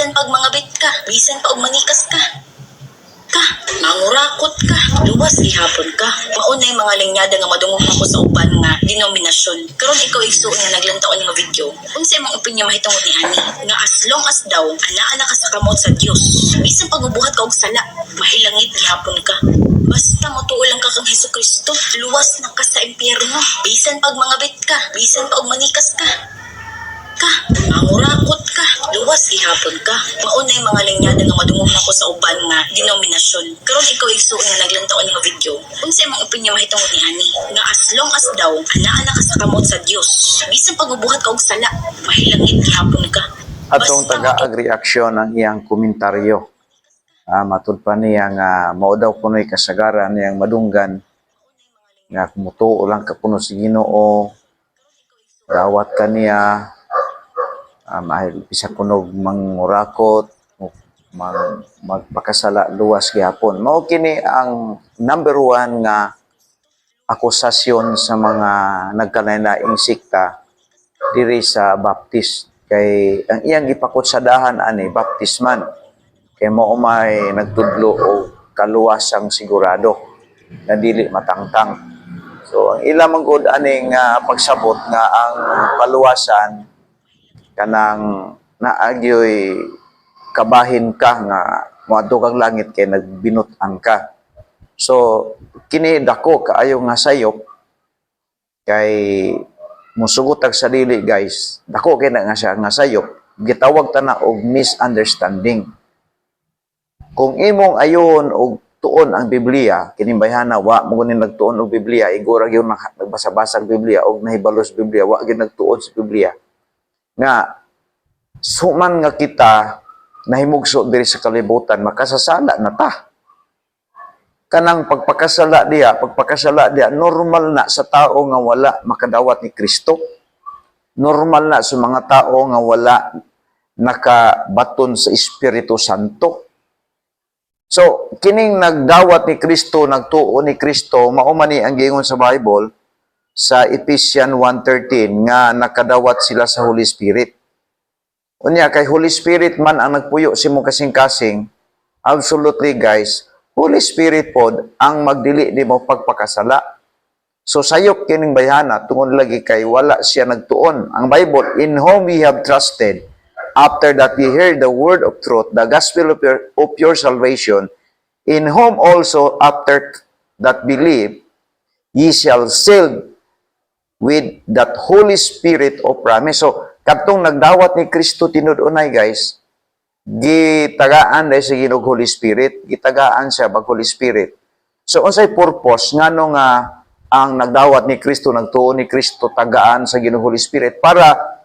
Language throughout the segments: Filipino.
Bisan pag mangabit ka, bisan pag manikas ka. Mangurakot ka, luwas gihapon ka. Maunay mga linyada nga madungog ako sa uban nga denominasyon. Karon ikaw igsuon nga naglantaon nga video. Unsa imong opinion mahitungod ni ani? Nga as long as daw ana ka sa kamot sa Dios, bisan pagbubuhat ka og sala, mahilangit gihapon ka. Basta motuo lang ka kang Hesukristo, luwas na ka sa impyerno. Bisan pag mangabit ka, bisan pag manikas ka. Mangurakot ka, luwas gihapon ka. Maunay mga linyada nga madungog nako sa uban nga denominasyon. Karon ikaw igsuon nga naglantaon nga video. Unsa imong opinion mahitungod ni ani? Nga as long as daw ana ka sa kamot sa Dios, bisan pagbubuhat ka og sala, mahilangit gihapon ka. Atong taga-ag reaksyon ang iyang komentaryo. Matud pa niya nga mao daw kuno'y kasagaran niyang madunggan nga kumutuo lang ka kuno si Ginoo, dawat kaniya mahil bisa kunog mangurakot, magpakasala luwas gihapon. Mao kini ang number 1 nga akusasyon sa mga nagkalain-laing sikta diri sa Baptist. Kay ang iyang gipakutsadahan ani baptisman. Kay mao may nagtudlo og kaluwasang sigurado na dili matangtang. So ang ila manggod aning pagsabot nga ang kaluwasan kanang naagyoy kabahin ka nga moadto kang langit kay nagbinut-ang ka. So kini dako kaayo nga sayop kay musugotag sa dili guys. Dako kay na nga siya nga sayop, gitawag ta na og misunderstanding. Kung imong ayon og tuon ang Biblia, kini bayhana wa mo ni nagtuon og Biblia, igura gyud nagbasa-basa og Biblia og nahibalos Biblia, wa gyud nagtuon sa Biblia. Nga suman nga kita nahimugso diri sa kalibutan, makasasala na ta. Kanang pagpakasala diya normal na sa tao nga wala makadawat ni Kristo. Normal na sa mga tao nga wala nakabaton sa Espiritu Santo. So kining nagdawat ni Kristo, nagtuo ni Kristo, mao man ni ang giingon sa Bible sa Ephesians 1:13 nga nakadawat sila sa Holy Spirit. Unya kay Holy Spirit man ang nagpuyo si mo kasing-kasing, absolutely guys, Holy Spirit pod ang magdili nimo pagpakasala. So sayop kining bayhana tungod lagi kay wala siya nagtuon. Ang Bible, in whom we have trusted, after that we heard the word of truth, the gospel of your salvation, in whom also after that believe, ye shall seal with that Holy Spirit of promise. So, katong nagdawat ni Kristo tinud-unay guys, gitagaan dahil sa Ginoo Holy Spirit, gitagaan siya bag Holy Spirit. So, unsay purpose ngano nga ang nagdawat ni Kristo, nagtuo ni Kristo tagaan sa Ginoo Holy Spirit para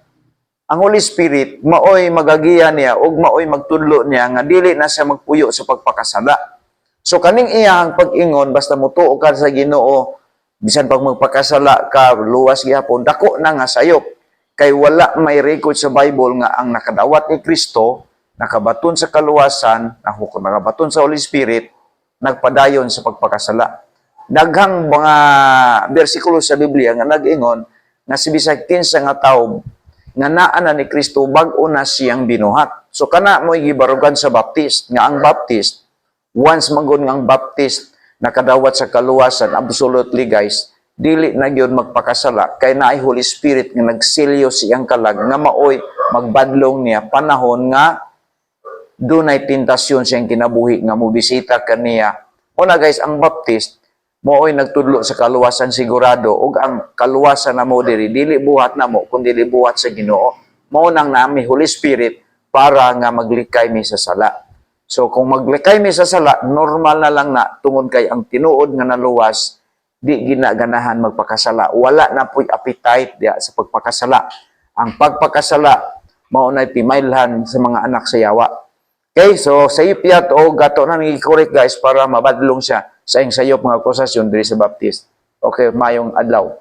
ang Holy Spirit maoy magagiya niya ug maoy magtudlo niya nga dili na siya magpuyo sa pagpakasala. So kaning iyang pag-ingon basta motuo ka sa Ginoo, bisan pag magpakasala ka luwas gihapon, dako na nga sayop. Kay wala may record sa Bible nga ang nakadawat ni Kristo, nakabaton sa kaluwasan, nakabaton sa Holy Spirit, nagpadayon sa pagpakasala. Daghang mga bersikulo sa Biblia nga nag-ingon nga si bisag kinsa nga tawo nga naa na ni Kristo bag-o na siyang binuhat. So kana mo'y gibarugan sa Baptist nga ang Baptist, once manggod nga ang Baptist nakadawat sa kaluwasan, absolutely guys, dili na gyud magpakasala kay naay Holy Spirit nga nagsilyo siyang kalag nga maoy magbadlong niya panahon nga dunay tentasyon siyang kinabuhi nga mobisita kaniya. Una guys, ang Baptist mooy nagtudlo sa kaluwasan sigurado ug ang kaluwasan namo diri dili buhat namo kundi dili buhat sa Ginoo. Mao nang nami Holy Spirit para nga maglikay mi sa sala. So kung maglikay mi sa sala, normal na lang na tungod kay ang tinuod nga naluwas di ginaganahan magpakasala. Wala na puy appetite diya sa pagpakasala. Ang pagpakasala mao nay pimailhan sa mga anak sa yawa. Okay, so sayop yat o gato na ni-correct guys para mabadlong siya sa iyong sayop mga akusasyon diri sa Baptist. Okay, mayong adlaw.